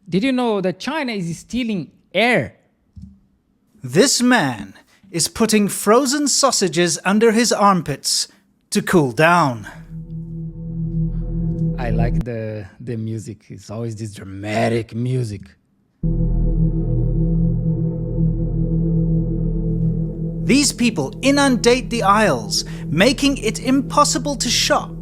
Did you know that China is stealing air? This man is putting frozen sausages under his armpits to cool down. I like the music. It's always this dramatic music. These people inundate the aisles, making it impossible to shop.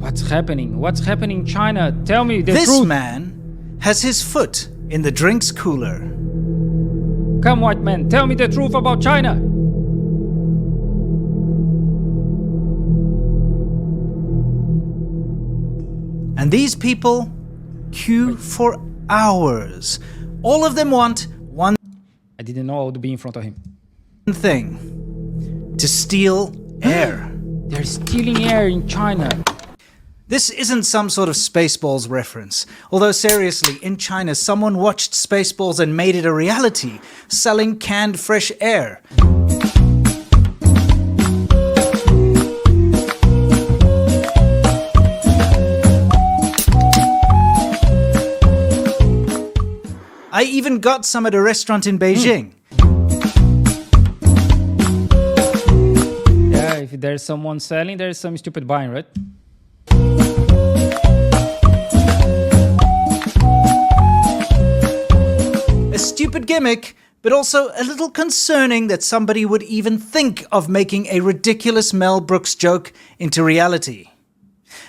What's happening? What's happening in China? Tell me the This truth. man has his foot in the drinks cooler. Come, white man, tell me the truth about China. And these people queue for hours. All of them want one I didn't know I would be in front of him. thing: to steal air. They're stealing air in China. This isn't some sort of Spaceballs reference. Although seriously, in China, someone watched Spaceballs and made it a reality, selling canned fresh air. I even got some at a restaurant in Beijing. Yeah, if there's someone selling, there's some stupid buying, right? A stupid gimmick, but also a little concerning that somebody would even think of making a ridiculous Mel Brooks joke into reality.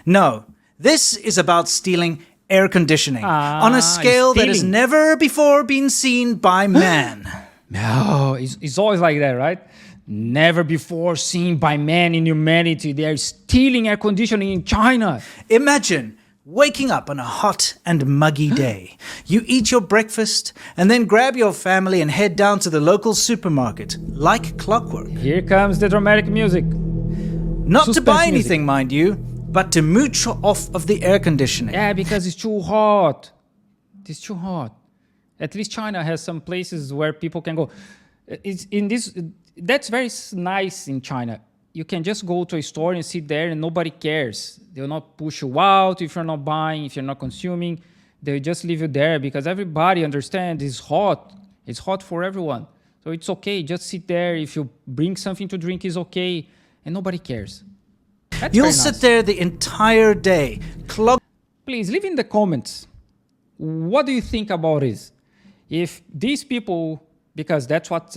No, this is about stealing air conditioning on a scale that has stealing. never before been seen by man. No, it's always like that, right? Never before seen by man in humanity. They are stealing air conditioning in China. Imagine waking up on a hot and muggy day. You eat your breakfast and then grab your family and head down to the local supermarket, like clockwork. Here comes the dramatic music. Not to Suspense buy music. anything, mind you, but to mooch off of the air conditioning. Yeah, because it's too hot. It's too hot. At least China has some places where people can go. It's in this. That's very nice in China. You can just go to a store and sit there and nobody cares. They'll not push you out if you're not buying, if you're not consuming. They'll just leave you there because everybody understands it's hot. It's hot for everyone. So it's okay. Just sit there. If you bring something to drink, it's okay. And nobody cares. That's You'll very sit nice. there the entire day, Please leave in the comments. What do you think about this? If these people, because that's what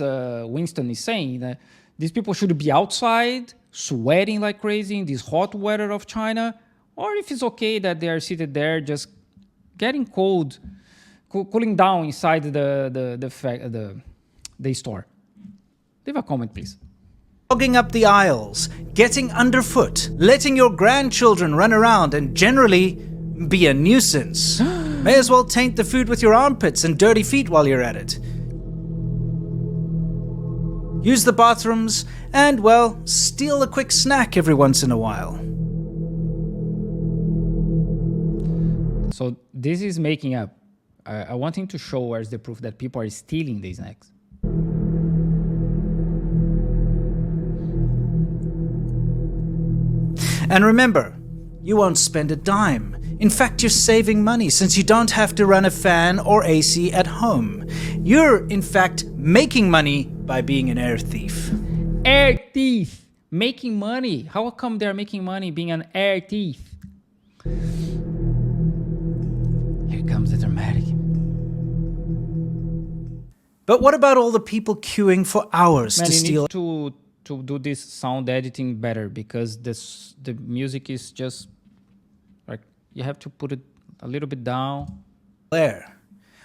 Winston is saying, that these people should be outside, sweating like crazy in this hot weather of China, or if it's okay that they are seated there just getting cold, cooling down inside the store. Leave a comment, please. clogging up the aisles, getting underfoot, letting your grandchildren run around and generally be a nuisance. May as well taint the food with your armpits and dirty feet while you're at it. Use the bathrooms and, well, steal a quick snack every once in a while. So this is making up. I want him to show where's the proof that people are stealing these snacks. And remember, you won't spend a dime. In fact, you're saving money since you don't have to run a fan or AC at home. You're, in fact, making money by being an air thief. Air thief! Making money! How come they're making money being an air thief? Here comes the dramatic. But what about all the people queuing for hours Man, to you steal? need to do this sound editing better because the music is just like you have to put it a little bit down. Air.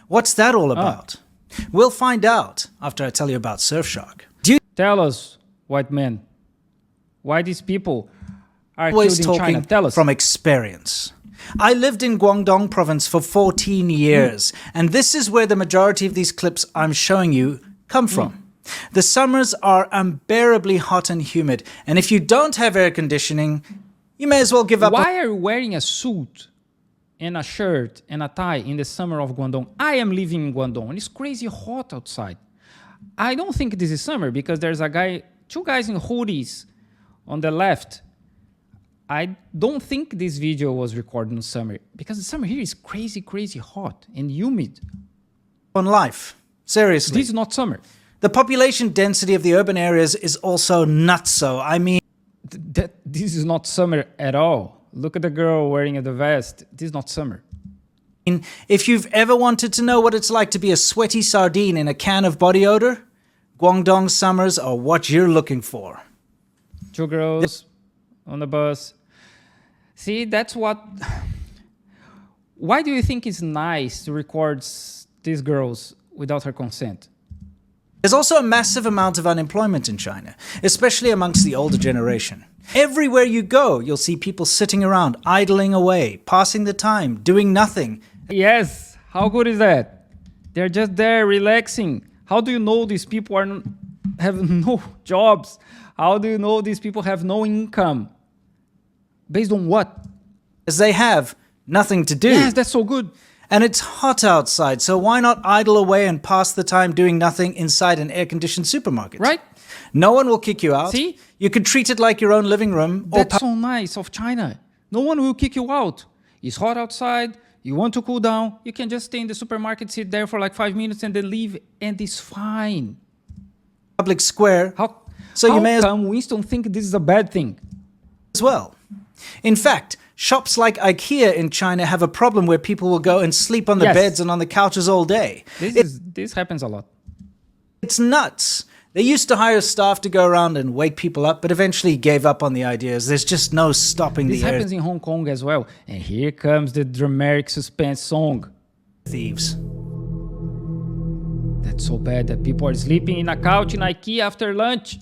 What's that all about? We'll find out after I tell you about Surfshark. Do you Tell us, white man, why these people are always killed in talking China? Tell us. from experience? I lived in Guangdong province for 14 years, and this is where the majority of these clips I'm showing you come from. The summers are unbearably hot and humid, and if you don't have air conditioning, you may as well give up. Why are you wearing a suit and a shirt and a tie in the summer of Guangdong? I am living in Guangdong and it's crazy hot outside. I don't think this is summer because there's two guys in hoodies on the left. I don't think this video was recorded in summer because the summer here is crazy, crazy hot and humid. On life. Seriously. This is not summer. The population density of the urban areas is also nutso. I mean, This is not summer at all. Look at the girl wearing the vest. This is not summer. if you've ever wanted to know what it's like to be a sweaty sardine in a can of body odor, Guangdong summers are what you're looking for. Two girls on the bus. See, that's what... Why do you think it's nice to record these girls without her consent? There's also a massive amount of unemployment in China, especially amongst the older generation. Everywhere you go, you'll see people sitting around, idling away, passing the time, doing nothing. Yes, how good is that? They're just there relaxing. How do you know these people have no jobs? How do you know these people have no income? Based on what? As they have nothing to do. Yes, that's so good. And it's hot outside, so why not idle away and pass the time doing nothing inside an air-conditioned supermarket? Right? No one will kick you out. See? You could treat it like your own living room. That's so nice of China. No one will kick you out. It's hot outside. You want to cool down. You can just stay in the supermarket, sit there for like 5 minutes and then leave, and it's fine. Public square. How So you may come Winston think this is a bad thing? as well. In fact, shops like IKEA in China have a problem where people will go and sleep on the Yes. beds and on the couches all day. This happens a lot. It's nuts. They used to hire staff to go around and wake people up, but eventually gave up on the ideas. There's just no stopping This the air happens in Hong Kong as well. And here comes the dramatic suspense song. thieves. That's so bad that people are sleeping in a couch in IKEA after lunch.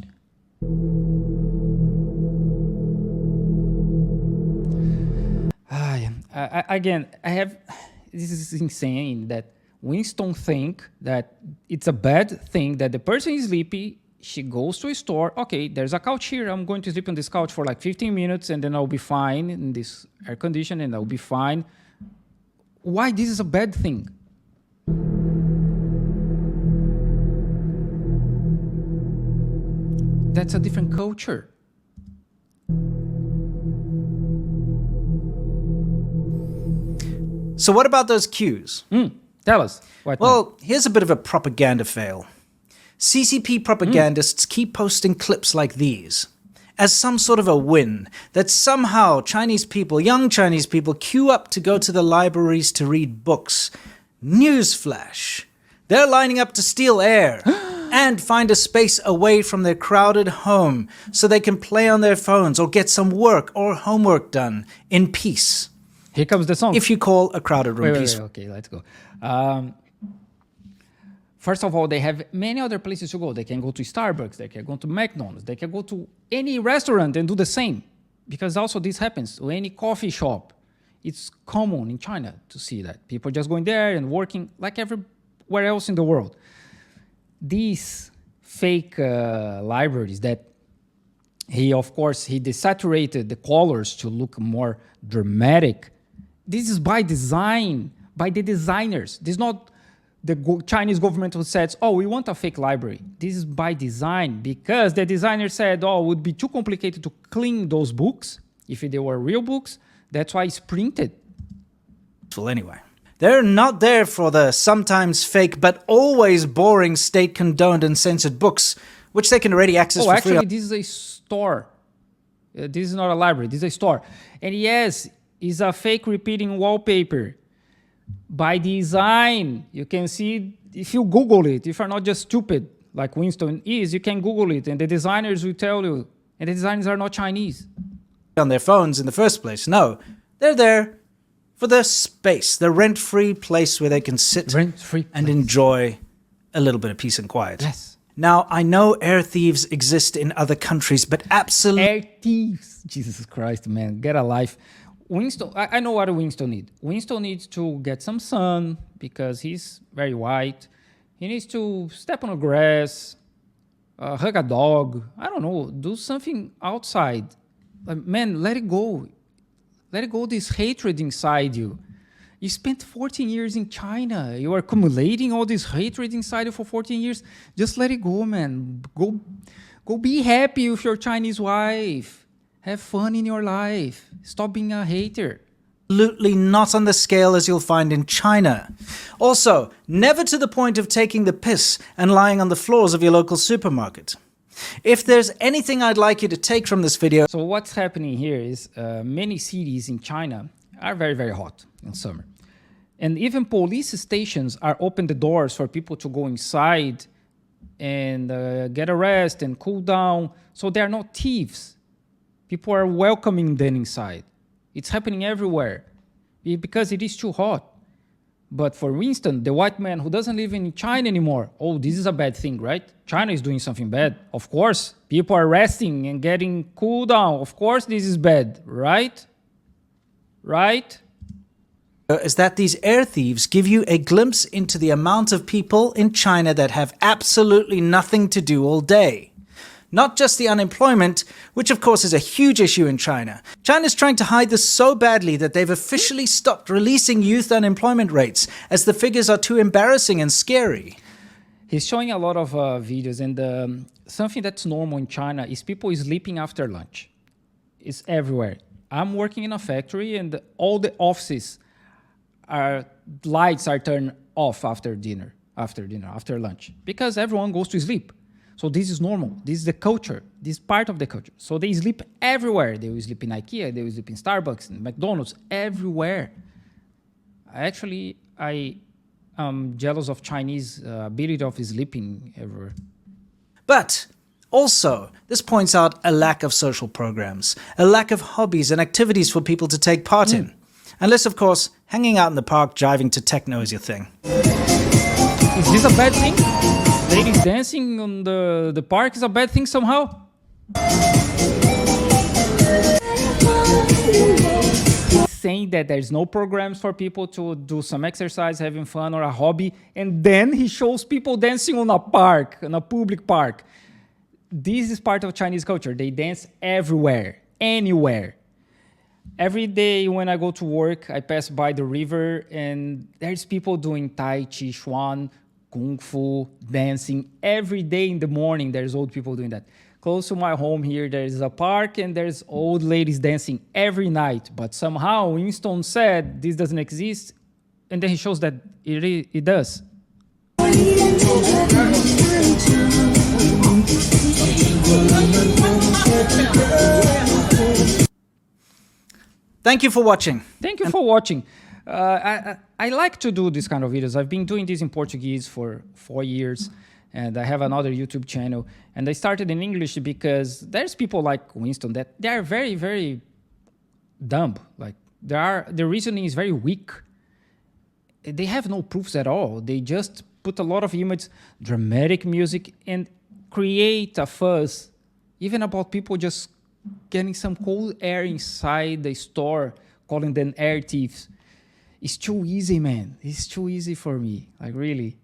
This is insane that Winston think that it's a bad thing that the person is sleepy. She goes to a store. Okay, there's a couch here. I'm going to sleep on this couch for like 15 minutes and then I'll be fine in this air condition and I'll be fine. Why this is a bad thing? That's a different culture. So what about those queues? Tell us. What Well, here's a bit of a propaganda fail. CCP propagandists keep posting clips like these as some sort of a win, that somehow Chinese people, young Chinese people, queue up to go to the libraries to read books. Newsflash. They're lining up to steal air and find a space away from their crowded home so they can play on their phones or get some work or homework done in peace. Here comes the song. If you call a crowded room peaceful. Okay, let's go. First of all, they have many other places to go. They can go to Starbucks, they can go to McDonald's, they can go to any restaurant and do the same. Because also this happens to any coffee shop. It's common in China to see that. People just going there and working like everywhere else in the world. These fake libraries that of course, he desaturated the colors to look more dramatic. This is by design, by the designers. This is not the Chinese government who says, oh, we want a fake library. This is by design because the designer said, oh, it would be too complicated to clean those books if they were real books. That's why it's printed. Well, anyway, they're not there for the sometimes fake but always boring state-condoned and censored books, which they can already access for free. Actually, this is a store. This is not a library. This is a store. And yes, it's a fake repeating wallpaper. By design, you can see, if you Google it, if you're not just stupid like Winston is, you can Google it and the designers will tell you. And the designers are not Chinese. On their phones in the first place. No, they're there for their space, the rent-free place where they can sit Rent-free and place. enjoy a little bit of peace and quiet. Yes. Now, I know air thieves exist in other countries, but absolutely... Air thieves. Jesus Christ, man. Get a life. Winston, I know what Winston needs. Winston needs to get some sun because he's very white. He needs to step on the grass, hug a dog. I don't know. Do something outside. Man, let it go. Let it go, this hatred inside you. You spent 14 years in China. You are accumulating all this hatred inside you for 14 years. Just let it go, man. Go be happy with your Chinese wife. Have fun in your life. Stop being a hater. Absolutely not on the scale as you'll find in China. Also, never to the point of taking the piss and lying on the floors of your local supermarket. If there's anything I'd like you to take from this video... So what's happening here is many cities in China are very, very hot in summer. And even police stations are open the doors for people to go inside and get arrested and cool down. So they are not thieves. People are welcoming them inside. It's happening everywhere because it is too hot. But for instance, the white man who doesn't live in China anymore, oh, this is a bad thing, right? China is doing something bad. Of course, people are resting and getting cool down. Of course, this is bad, right? Right? Is that these air thieves give you a glimpse into the amount of people in China that have absolutely nothing to do all day. Not just the unemployment, which of course is a huge issue in China. China's trying to hide this so badly that they've officially stopped releasing youth unemployment rates as the figures are too embarrassing and scary. He's showing a lot of videos, and something that's normal in China is people sleeping after lunch. It's everywhere. I'm working in a factory and all the offices lights are turned off after lunch, because everyone goes to sleep. So this is normal. This is the culture. This is part of the culture. So they sleep everywhere. They will sleep in IKEA. They will sleep in Starbucks, in McDonald's, everywhere. I am jealous of Chinese ability of sleeping everywhere. But also, this points out a lack of social programs, a lack of hobbies and activities for people to take part in. Unless, of course, hanging out in the park driving to techno is your thing. Is this a bad thing? Ladies dancing on the park is a bad thing somehow? Saying that there's no programs for people to do some exercise, having fun or a hobby, and then he shows people dancing on a park, on a public park. This is part of Chinese culture. They dance everywhere, anywhere. Every day when I go to work, I pass by the river and there's people doing Tai Chi Chuan, Kung Fu, dancing. Every day in the morning, there's old people doing that. Close to my home here, there's a park and there's old ladies dancing every night. But somehow Winston said this doesn't exist, and then he shows that it does. Thank you for watching. Thank you for watching. I like to do these kind of videos. I've been doing this in Portuguese for 4 years, and I have another YouTube channel. And I started in English because there's people like Winston that they are very, very dumb. Like the reasoning is very weak. They have no proofs at all. They just put a lot of images, dramatic music, and create a fuss, even about people just getting some cold air inside the store, calling them air thieves. It's too easy, man. It's too easy for me, like really.